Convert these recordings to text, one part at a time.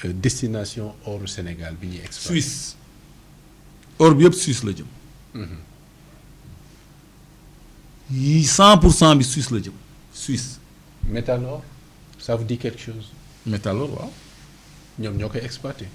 destination hors Sénégal bi ñuy exploité. Suisse or bi yëpp Suisse la jëm. yi 100% bi Suisse la jëm Suisse. métal or ça vous dit quelque chose. métal or waaw. ñoom ñoo koy exploité.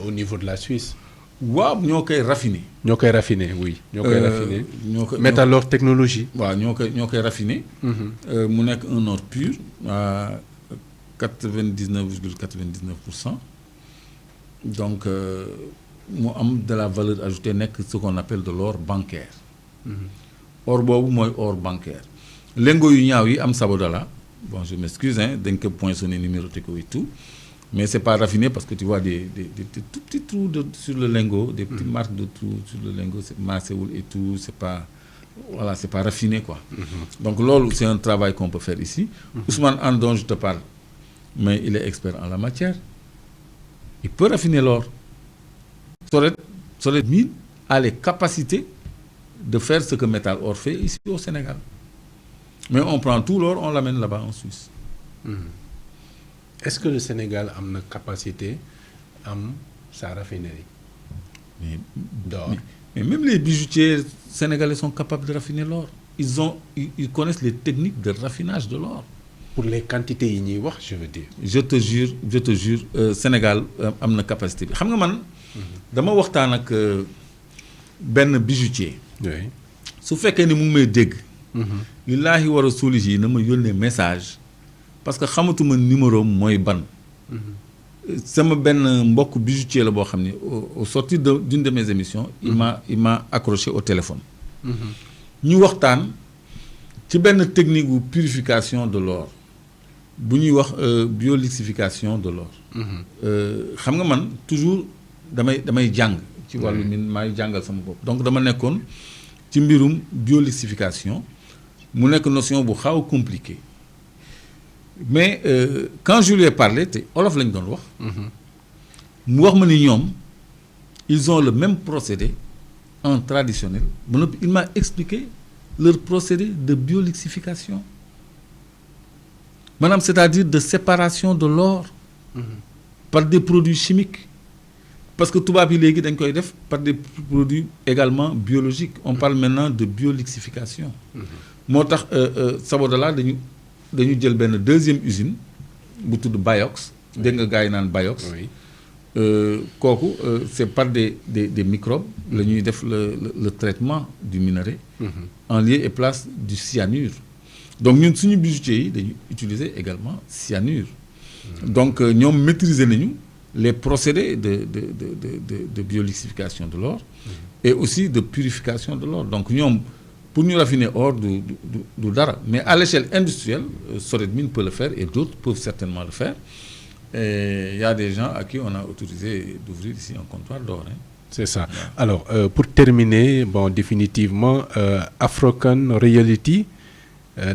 Au niveau de la Suisse. waaw ñoo koy raffiné. ñoo koy raffiné oui. ñoo koy raffiné métal or technologie. waaw ñoo koy raffiné. mu nekk un or pur à 99,99%. donc mu am de la valeur ajoutée nekk ce qu'on appelle de l'or bancaire. or boobu mooy or bancaire. lingots yu ñaaw yi am Sabodala bon je m'excuse hein dañ ko poinçonné numéroté ko et tout. Mais ce n'est pas raffiné parce que tu vois des tout petits trous sur le lingot, des petites marques de trous sur le lingot, c'est masséoul et tout, c'est pas raffiné quoi. Donc là, c'est un travail qu'on peut faire ici. Ousmane Anne dont je te parle, mais il est expert en la matière. Il peut raffiner l'or. Soret Mine a les capacités de faire ce que Métal Or fait ici au Sénégal. Mais on prend tout l'or, on l'amène là-bas en Suisse. Est-ce que le Sénégal a une capacité à sa raffinerie d'or? Mais même les bijoutiers sénégalais sont capables de raffiner l'or. Ils connaissent les techniques de raffinage de l'or. Pour les quantités ignobles, je veux dire. Je te jure, Sénégal a une capacité. Tu sais, je suis avec un bijoutier. Oui. Si vous faites que vous me dites, Lillahi wa rasulihi, je me donne un message. Parce que xamatuma numéro mooy ban. sama benn mbokk bijoutier la boo xam ne au sortir d'une de mes émissions. il m'a accroché au téléphone. ñu waxtaan ci benn technique de purification de l'or bu ñuy wax biolixification de l'or. xam nga man toujours damay jàng. ci wàllu min maay jàngal sama bopp. donc dama nekkoon ci mbirum biolixification mu nekk notion bu xaw a compliquée. Mais quand je lui ai parlé, Olof lañ doon wax. mu wax ma ni ñoom ils ont le même procédé en traditionnel. Il m'a expliqué leur procédé de biolixification. Madame, c'est-à-dire de séparation de l'or par des produits chimiques. Parce que tout va bien dañ koy def par des produits également biologiques. On parle maintenant de biolixification. moo tax Sabodala dañu jël benn deuxième usine bu tudd Biox. dégg nga gars yi naan Biox. kooku c'est par des microbes la ñuy def le traitement du minerai. en lieu et place du cyanure. donc ñun suñu bijoutiers yi dañuy utiliser également cyanure. donc ñoom maîtriser nañu les procédés de biolixification de l'or. et aussi de purification de l'or. donc ñoom pour nous raffiner or du dara. Mais à l'échelle industrielle, Soret Mine peut le faire et d'autres peuvent certainement le faire. Et il y a des gens à qui on a autorisé d'ouvrir ici un comptoir d'or. Hein. C'est ça. Alors, pour terminer, bon, définitivement, African Reality,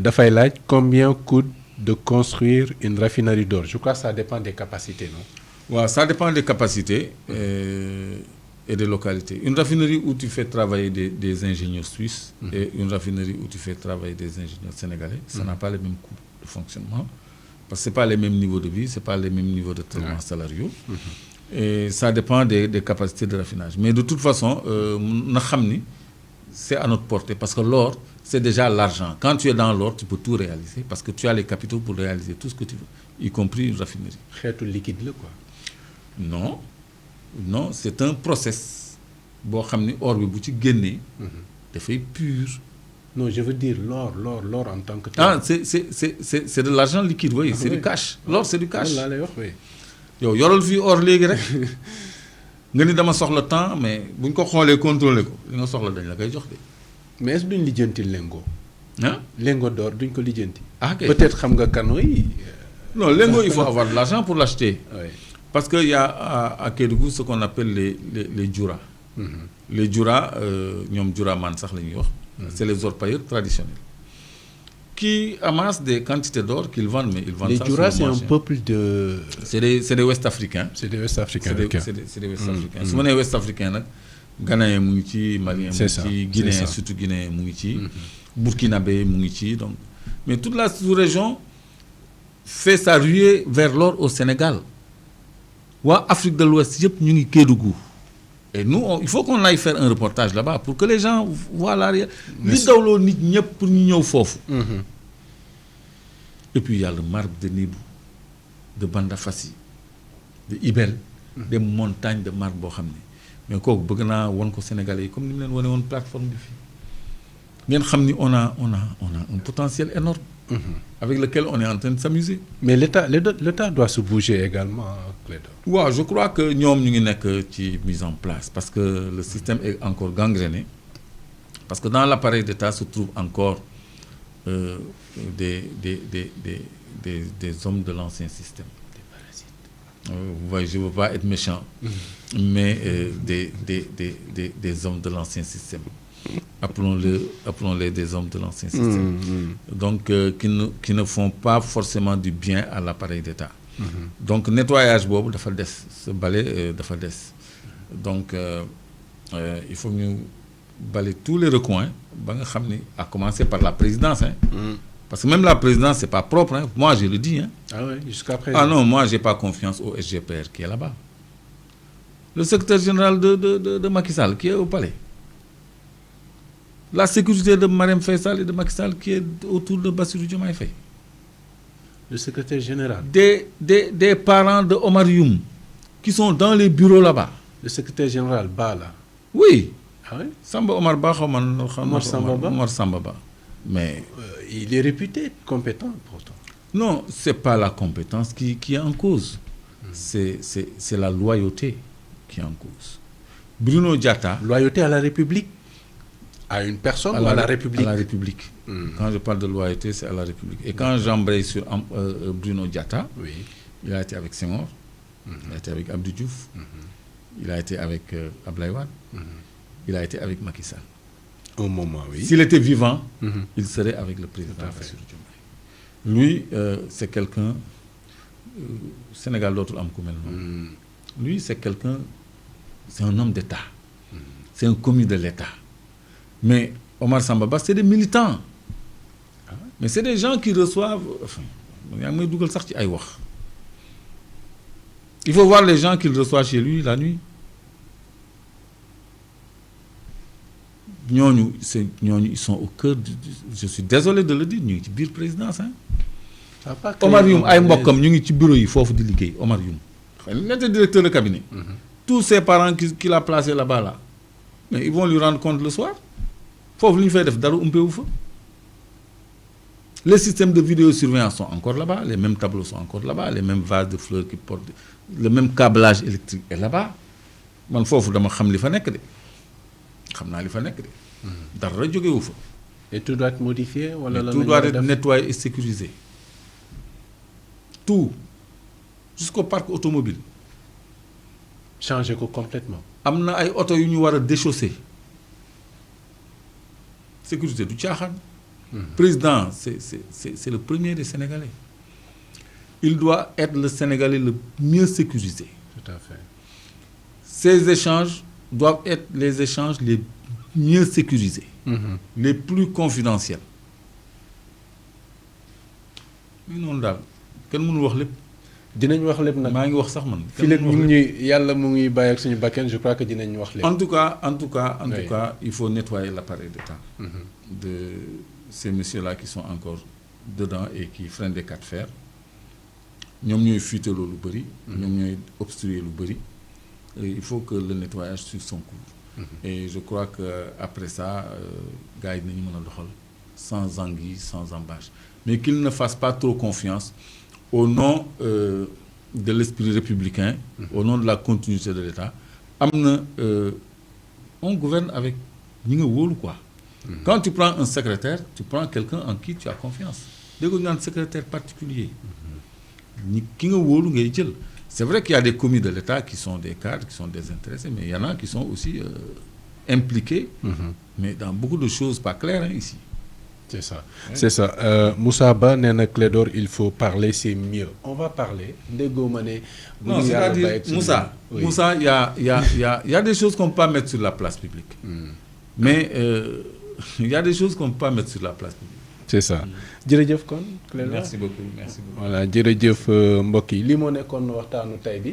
dafay laaj combien coûte de construire une raffinerie d'or? Je crois que ça dépend des capacités, non? Ouais, ça dépend des capacités. Et des localités. Une raffinerie où tu fais travailler des ingénieurs suisses et une raffinerie où tu fais travailler des ingénieurs sénégalais, ça n'a pas les mêmes coûts de fonctionnement, parce que ce n'est pas les mêmes niveaux de vie, ce n'est pas les mêmes niveaux de traitement salariaux. Et ça dépend des capacités de raffinage. Mais de toute façon, c'est à notre portée, parce que l'or, c'est déjà l'argent. Quand tu es dans l'or, tu peux tout réaliser, parce que tu as les capitaux pour réaliser tout ce que tu veux, y compris une raffinerie. Xeetu liquide là, quoi. Non, c'est un process. Bo xamni or bi bu ci génné da fay pur. Non, je veux dire l'or en tant que tel. Ah, c'est de l'argent liquide, oui, c'est du cash. L'or c'est du cash. Là lay wax, oui. Yow yoral fi or légui rek. Nga ni dama soxla temps mais buñ ko xolé contrôler ko. Li nga soxla dañ la koy jox dé. Mais est-ce duñ lijeenti lingot? Hein? Lingot d'or duñ ko lijeenti. Ah, okay. Peut-être xam nga canaux yi. Non, lingot il faut avoir de l'argent pour l'acheter. Oui. Parce qu'il y a à Kédougou ce qu'on appelle les djura. Les djura, c'est les orpailleurs traditionnels qui amassent des quantités d'or qu'ils vendent, mais ils vendent les ça. Les djura, c'est un peuple de... C'est des Ouest-Africains. C'est des Ouest-Africains. C'est des Ouest-Africains. Si on est Ouest-Africains, Ghanéens, Maliens, Guinéens, surtout Guinéens, Burkinabé, donc. Mais toute la sous-région fait sa ruée vers l'or au Sénégal. waa Afrique de l'Ouest yëpp ñu ngi Kédougou. Et nous il faut qu'on aille faire un reportage là-bas pour que les gens voient l'arrière. li dawloo nit ñëpp pour ñu ñëw foofu. Et puis il y a le marbre de Nibou, de Bandafassi, de Ibel, des montagnes de marbre boo xam ne mais kooku bëgg naa won ko Sénégalais yi comme ni mu leen wane woon plateforme bi fii ngeen xam ni on a un potentiel énorme avec lequel on est en train de s'amuser. Mais l'État doit se bouger également, Clédor. waaw je crois que ñoom ñu ngi nekk ci mise en place parce que le système est encore gangréné parce que dans l'appareil d'État se trouvent encore des hommes de l'ancien système. Vous voyez, je ne veux pas être méchant, mais des hommes de l'ancien système. Appelons-les des hommes de l'ancien système. Donc, qui ne font pas forcément du bien à l'appareil d'État. Donc, nettoyage bobu dafa dess, ce balai dafa dess. Donc, il faut nous balayer tous les recoins, à commencer par la présidence. Hein. Parce que même la présidence, c'est pas propre. Hein. Moi, je le dis. Hein. Ah oui, jusqu'à présent. Ah non, moi, j'ai pas confiance au SGPR qui est là-bas. Le secrétaire général de Macky Sall qui est au palais. La sécurité de Marième Faye Sall et de Macky Sall qui est autour de Bassirou Diomaye Faye. Le secrétaire général. Des parents de Omar Youm qui sont dans les bureaux là-bas. Le secrétaire général Bala. Oui. Ah oui? Samba Omar Ba, Omar Samba Ba. Mais il est réputé compétent pourtant. Non, c'est pas la compétence qui est en cause. C'est la loyauté qui est en cause. Bruno Diatta. Loyauté à la République? À une personne ou à la République? À la République. Quand je parle de loyauté, c'est à la République. Et quand j'embraye sur Bruno Diatta, oui. Il a été avec Senghor, il a été avec Abdou Diouf, il a été avec Abdoulaye Wade, il a été avec Macky Sall. Au moment, oui. S'il était vivant, il serait avec le président Bassirou Diomaye. Lui, c'est quelqu'un... Sénégal d'autres hommes comme elle. Lui, c'est quelqu'un... C'est un homme d'État. C'est un commis de l'État. Mais Omar Sambaba, c'est des militants. Mais c'est des gens qui reçoivent... Enfin, il faut voir les gens qu'il reçoit chez lui la nuit. Ils sont au cœur je suis désolé de le dire, ñu ngi ci biir présidence. Hein. Omar Youm ay mbokkam ñu ngi ci bureau yi foofu di liggéey Omar Youm. Il était directeur de cabinet. Tous ses parents qu'il a placés là-bas, là, mais ils vont lui rendre compte le soir. Foofu li ñu fay def dara umpewu fa. Les systèmes de vidéosurveillance sont encore là-bas, les mêmes tableaux sont encore là-bas, les mêmes vases de fleurs qui portent, le même câblage électrique est là-bas. Man foofu dama xam li fa nekk de. Xam naa li fa nekk de. Dara jógewu fa. Et tout doit être modifié wala tout doit être nettoyé et sécurisé. Tout. Jusqu'au parc automobile. Changer complètement. Am na ay auto yu ñu war a déchausser. Sécurité du caaxaan. Président, c'est le premier des Sénégalais. Il doit être le Sénégalais le mieux sécurisé. Tout à fait. Ces échanges doivent être les échanges les mieux sécurisés, les plus confidentiels. Mais non daal kenn mënul wax lépp. Dinañ wax lépp nag. maa ngi wax sax man. fii léegi mu ngi yàlla mu ngi bàyyi ak suñu bakkan je crois que dinañ wax lépp. En tout cas, il faut nettoyer l'appareil d'État de ces messieurs-là qui sont encore dedans et qui freinent des cas de fer. ñoom ñooy fuiteloo lu bëri. ñoom ñooy obstruer lu bëri. Il faut que le nettoyage suive son cours. Et je crois qu'après ça, gars yi dinañu mën a doxal sans anguille, sans embâche. Mais qu'ils ne fassent pas trop confiance au nom de l'esprit républicain, au nom de la continuité de l'État. On gouverne avec ñi nga wóolu quoi. Quand tu prends un secrétaire, tu prends quelqu'un en qui tu as confiance. Dès que tu as un secrétaire particulier, ki nga wóolu ngay jël. C'est vrai qu'il y a des commis de l'État qui sont des cadres, qui sont des intéressés, mais il y en a qui sont aussi impliqués, mais dans beaucoup de choses pas claires hein, ici. C'est ça. Ouais. C'est ça. Moussa Ba, Nena Clédor, il faut parler, c'est mieux. On va parler. Non, c'est-à-dire, Moussa, il y a des choses qu'on ne peut pas mettre sur la place publique. Mais il y a des choses qu'on ne peut pas mettre sur la place publique. C'est ça. Jërëjëf kon Clédor. Merci beaucoup. Voilà, jërëjëf mbokk yi li moo nekkoon waxtaanu tey bi.